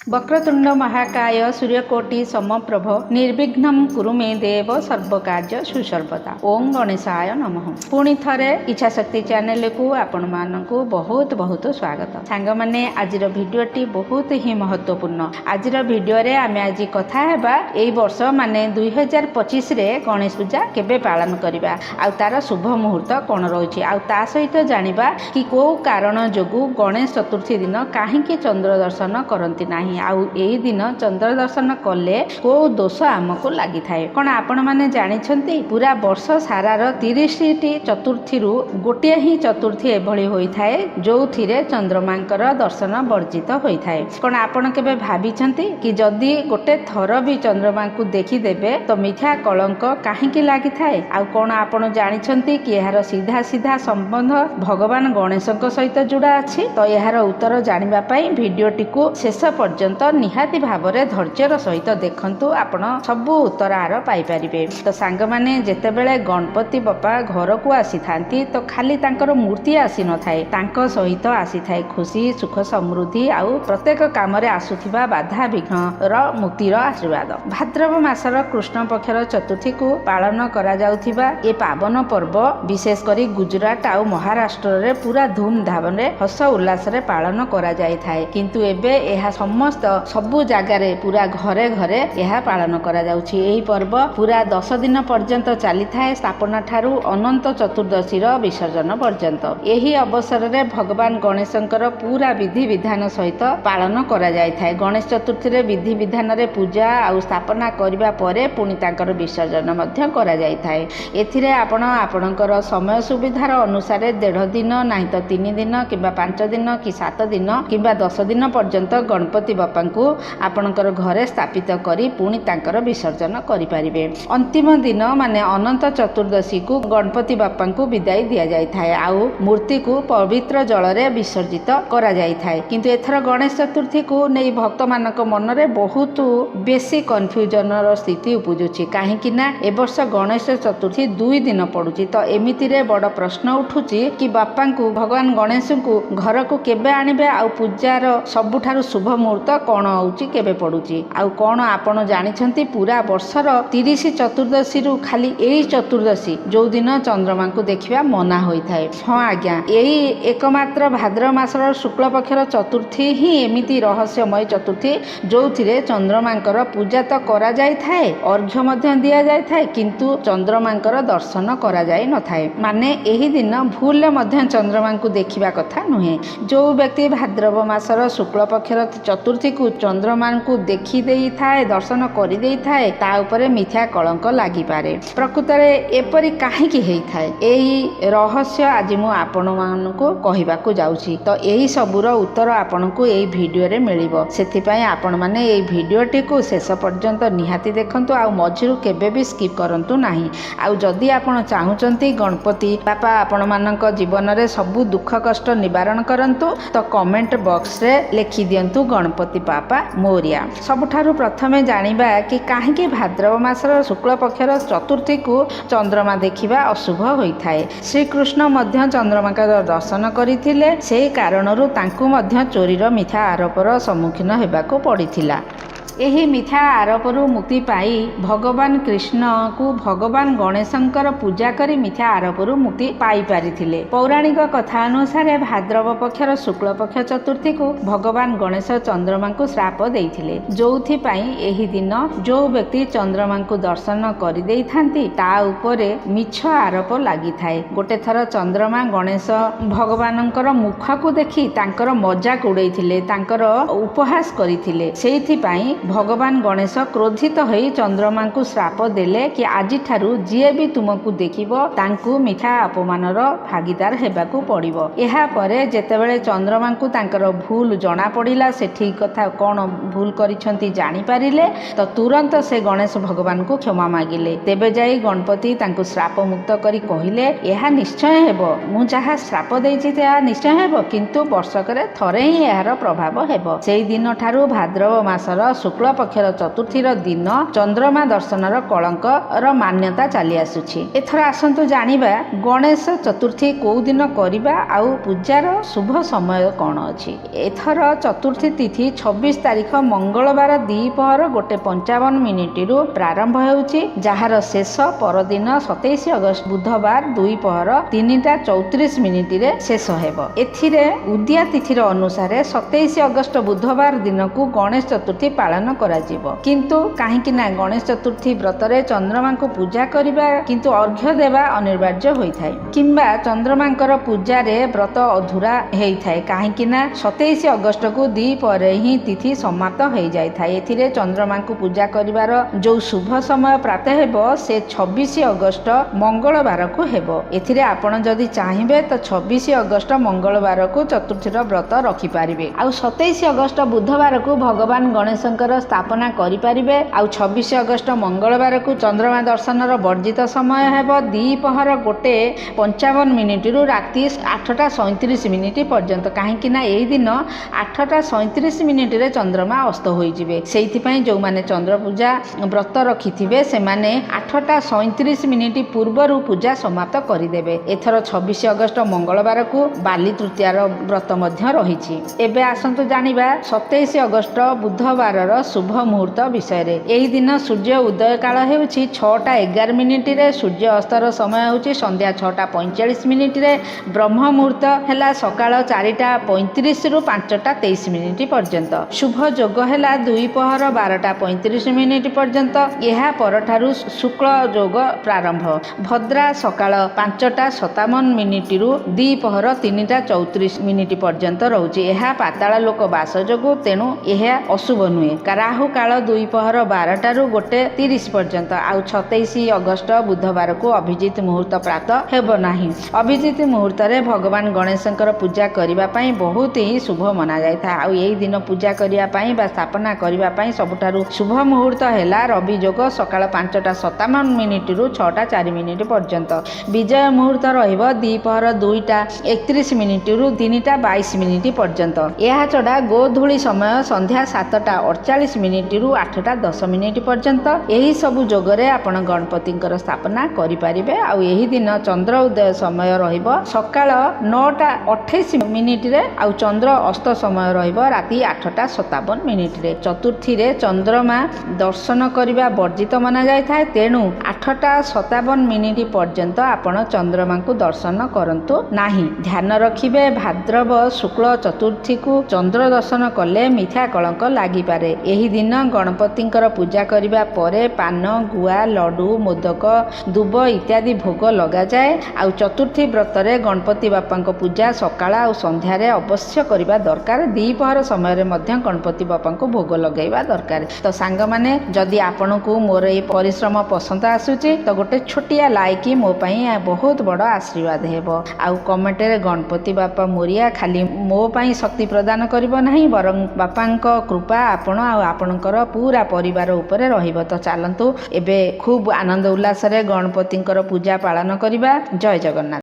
वक्रतुंड महाकाय सूर्यकोटि समप्रभ निर्विघ्नं कुरु मे देव सर्वकार्य सुसर्वदा। ओं गणेशाय नमः। पुणी थरे इच्छाशक्ति चैनल को आपण मानकु बहुत बहुत स्वागत। सांग माने आजिर भिडियोटी बहुत ही महत्वपूर्ण। आजिर भिडियो रे आमे आज कथा हेबा एई वर्ष माने 2025 रे गणेश पूजा केबे पालन करिबा आ तार शुभ मुहूर्त कोन रहिछि आ ता सहित जानिबा कि को कारण जोगु गणेश चतुर्थी दिन काहेकि चंद्र दर्शन करंती नाही आउ एई दिन चंद्र दर्शन कले को दोष आमको लागि थाए। कोन आपण माने जानि छंती पूरा वर्ष सारार 30 टी चतुर्थी रु गोटे ही चतुर्थी एभली होई थाए जोथिरे चंद्रमांकर दर्शन वर्जित होई थाए। कोन आपण केबे भाबी छंती कि जदी गोटे थर भी चंद्रमा को देखि देबे तो मिथ्या कलंक काहेकि लागि थाए। आ कोन आपण जानि छंती कि एहार सीधा सीधा संबंध भगवान गणेशक सहित जुड़ा अछि। तो एहार उत्तर जानिबा पई भिडियोटी को शेष पर्यंत निहाती भावरे धैर्यर सहित देखंतु आपण सबु उत्तर आर पाई परिबे। तो सांग माने जेतेबेले गणपति बापा घर को आसी थांती तो खाली तांकर मूर्ति आसी न थाए तांको सहित आसी थाए खुशी सुख समृद्धि आउ प्रत्येक काम रे आसुथिबा बाधा विघ्न र मुक्तिर आशीर्वाद। भाद्रव मासर कृष्ण पक्षर चतुर्थी को पालन करा जाउथिबा ए पावन पर्व विशेष करी गुजरात आउ महाराष्ट्र रे पूरा धूमधाम रे हस उल्लास रे पालन करा जाय थाए। किंतु एबे एहा समस्त सबु जगारे पूरा घरे घरे यह पालन करा जाउछि। एही पर्व पूरा 10 दिन पर्यंत चली थाए स्थापना ठारू अनंत चतुर्दशी विसर्जन पर्यंत। एही अवसर रे भगवान गणेशंकर पूरा विधि विधान सहित पालन करा जाय थाए। गणेश चतुर्थी रे विधि विधान रे पूजा आउ स्थापना करिबा परे पुनि तांकर विसर्जन मध्य करा जाय थाए। एथिरे आपण आपणकर समय सुविधार अनुसार 1.5 दिन नाही तो 3 दिन किबा 5 दिन कि 7 दिन किबा 10 दिन पर्यंत गणपति बापा को आपणकर घरे स्थापित करी पुणी तांकर विसर्जन करि परिबे। अंतिम दिन माने अनंत चतुर्दशी को गणपति बापा को विदाई दिया जाय थाए आउ मूर्ति को पवित्र जल रे विसर्जित करा जाय थाए। किंतु एथर गणेश चतुर्थी को नै भक्त मानक मन रे बहुत बेसी कन्फ्यूजन रो स्थिति उपजुछि काहेकि ना ए वर्ष गणेश चतुर्थी 2 दिन पडुछि। तो एमिति रे बड़ प्रश्न उठुछि कि बापा को भगवान गणेश को घर को केबे आनिबे आ पूजार सबुठारु शुभ मुहूर्त कौन होउची केबे पडुची आउ कौन आपण जानिछंती पूरा वर्षर 30 चतुर्दशी रु खाली एई चतुर्दशी जो दिन चंद्रमा को देखिबा मना होई थाए। हां आज्ञा एई एकमात्र भाद्र मासर शुक्ल पक्षर चतुर्थी ही एमिति रहस्यमय चतुर्थी जोथिरे चंद्रमांकर पूजा तो करा जाय थाए अर्घ्य मध्य दिया जाय थाए किंतु चंद्रमांकर दर्शन करा जाय न थाए। माने एही दिन भूल मध्य चंद्रमा को देखिबा कथा नुहे। जो व्यक्ति भाद्रव मासर शुक्ल पक्षर चतुर्थी को चंद्रमा को देखी देई थाए दर्शन करी देई थाए ता उपरे मिथ्या कलंक लागि पारे। प्रकृत रे एपरि काहेकि हेई थाए एही रहस्य आज मु आपण मानकु कहिबा को जाउछि। तो एही सबुर उत्तर आपण को एही भिडियो रे मिलिबो सेथि पई आपण माने एही भिडियोटी को शेष पर्यंत निहाती देखंतु आ मझिरु केबे भी स्किप करंतु नाही। आ जदि आपण चाहुचंती गणपति बापा आपण मानक जीवन रे सबु दुख कष्ट निवारण करंतु तो कमेंट बॉक्स रे लिखि दियंतु गणपति बापा मोरिया। सबुठारु प्रथमे जानिबा कि काहेकि भाद्रव मासर शुक्ल पक्षर चतुर्थी को चंद्रमा देखिबा अशुभ होई थाए। श्री कृष्ण मध्य चंद्रमा का दर्शन करिथिले सेही कारणरु तांकु मध्य चोरीर मिथ्या आरोपर सम्मुखीन हेबाको पड़िथिला। एही मिथ्या आरोपरू मुक्ति पाई भगवान कृष्ण को भगवान गणेशंकर पूजा करी मिथ्या आरोपरू मुक्ति पाई पारिथिले। पौराणिक कथा अनुसार भाद्रव पक्षर शुक्ल पक्ष चतुर्थी को भगवान गणेश चंद्रमा को श्राप देइथिले जोथि पाई एही दिन जो व्यक्ति चंद्रमा को दर्शन करि देई थांती ता उपरे मिछ आरोप लागि थाए। गोटे थर चंद्रमा गणेश भगवानंकर मुख को देखि तांकर मजाक उड़ैथिले तांकर उपहास करिथिले। सेहिथि पाई भगवान गणेश क्रोधित होई चंद्रमा को श्राप देले कि आज ठारू जिए भी तुमको देखिबो तांकु मिठा अपमानर भागीदार हेबाकू पड़िबो। एहा परे जेतेबेले चंद्रमा को तांकर भूल जणा पड़िला से ठीक कथा कोन भूल करिसंती जानि पारिले तो तुरंत से गणेश भगवान को क्षमा मागिले। तेबे जाई गणपति तांकु श्राप मुक्त करी कहिले एहा निश्चय हेबो मु जहा श्राप देइछि तेहा निश्चय हेबो किंतु वर्षकरे थरे ही एहार प्रभाव हेबो। सेही दिन ठारू भाद्रव मासर शुक्ल पक्षर चतुर्थीर दिन चंद्रमा दर्शनर कलंकर मान्यता चली आसुछि। एथर आसंतु जानिबा गणेश चतुर्थी कौ दिन करिबा आउ पूजार शुभ समय कौन अछि। एथर चतुर्थी तिथि 26 तारिख मंगलवार द्विपहर 1:55 प्रारंभ हेउछि, जार शेष परदिन 27 अगस्त बुधवार द्विपहर 3:34 रे शेष हेब। एथिरे उदिया तिथिर अनुसार 27 अगस्त बुधवार दिन को गणेश चतुर्थी पालन करा जिवो। किंतु काहेकि ना गणेश चतुर्थी व्रतरे चंद्रमा को पूजा करिबा किंतु अर्घ्य देवा अनिवार्य होइथाय किंबा चंद्रमांकर पूजा रे व्रत अधूरा हेइथाय, काहेकि ना 27 अगस्त को द्विपहर ही तिथि समाप्त हो जाय थाय। एथिरे चंद्रमा को पूजा करिवार जो शुभ समय प्राप्त हेबो से 26 अगस्त मंगलवार को हेबो। एथिरे आपण जदि चाहिबे तो 26 अगस्त मंगलवार को चतुर्थीर व्रत रखि पारिबे। आउ 27 अगस्त बुधवार को भगवान गणेशंकर स्थापना करि पारिबे। आउ 26 अगस्त मंगलवार को चंद्रमा दर्शनर वर्जित समय हेबो द्विपहर 1:55 रु राति 8:37 पर्यंत, काहेकि ना एई दिन 8:37 रे चंद्रमा अस्त होई जिवे। सेइथि पई जो माने चंद्र पूजा व्रत रखिथिबे से माने 8:37 पूर्वरु पूजा समाप्त करिदेबे। एथर 26 अगस्त मंगलवार को बाली तृतीयार व्रत मध्य रहिछि। एबे आसंतु जानिबा 27 अगस्त बुधवार शुभ मुहूर्त विषय रे। एही दिन सूर्य उदय काल हेउछि 6:11 रे, सूर्य अस्तर समय हेउछि संध्या 6:45 रे, ब्रह्म मुहूर्त हैला सकाळ 4:35 रु 5:23 पर्यंत, शुभ जोग हैला द्विपहर 12:35 पर्यंत। यह परठारु शुक्ल जोग प्रारंभ, भद्रा सकाळ 5:57 रु द्विपहर 3:34 पर्यंत रहुछि। यह पाताल लोक बास जोगु, तेणु यह अशुभ नुहे। राहु काल द्विपहर 12 रु 1:30 पर्यंत। आउ 27 अगस्त बुधवार को अभिजित मुहूर्त प्राप्त हेब नाही। अभिजित मुहूर्त रे भगवान गणेशंकर पूजा करिबा पई बहुत ही शुभ मना जाय था। आउ एही दिन पूजा करिया पई बा स्थापना करिबा पई सबठारु शुभ मुहूर्त हैला रवि जोग सकाळ 5:57 रु 6:04 पर्यंत। विजय मुहूर्त रहिबो द्विपहर 2:31 रु 3:22 पर्यंत। यह छडा गोधूली समय संध्या 7:48 रु 8:10 पर्यंत। एही सबु जोगरे आपण गणपतिंकर स्थापना करि पारिबे। आउ एही दिन चंद्र उदय समय रहिबो सकाळ 9:28 रे, आउ चंद्र अस्त समय रहिबो राति 8:57 रे। चतुर्थी रे चंद्रमा दर्शन करिबा वर्जित माना जाय थाए, तेणु 8:57 पर्यंत आपण चंद्रमा को दर्शन करंतु नाही। ध्यान रखिबे भाद्रव शुक्ल चतुर्थी को चंद्र दर्शन कले मिथ्या कलंक लागि पारे। एही दिन गणपतिंकर पूजा करिबा परे पान, गुआ, लड्डू, मोदक, दुब इत्यादि भोग लगा जाए। आउ चतुर्थी व्रत रे गणपति बापांको पूजा सकाळ आउ संध्यारे अवश्य करिबा दरकार। द्विपहर समय रे मध्य गणपति बापांको भोग लगाइबा दरकार। तो सांग माने जदि आपनकु मोर ए परिश्रम पसंद आसुची तो गोटे छोटिया लाइक मो पई बहुत बड़ आशीर्वाद हेबो। आउ कमेंट रे गणपति बापा मोरिया खाली मो पई शक्ति प्रदान करिबो नाही, बरं बापांको कृपा आपण आउ आपणकर पूरा परिवार उपरे रहिबो। तो चालंतु एबे खूब आनंद उल्लास रे गणपतिंकर पूजा पालन करिबा। जय जगन्नाथ।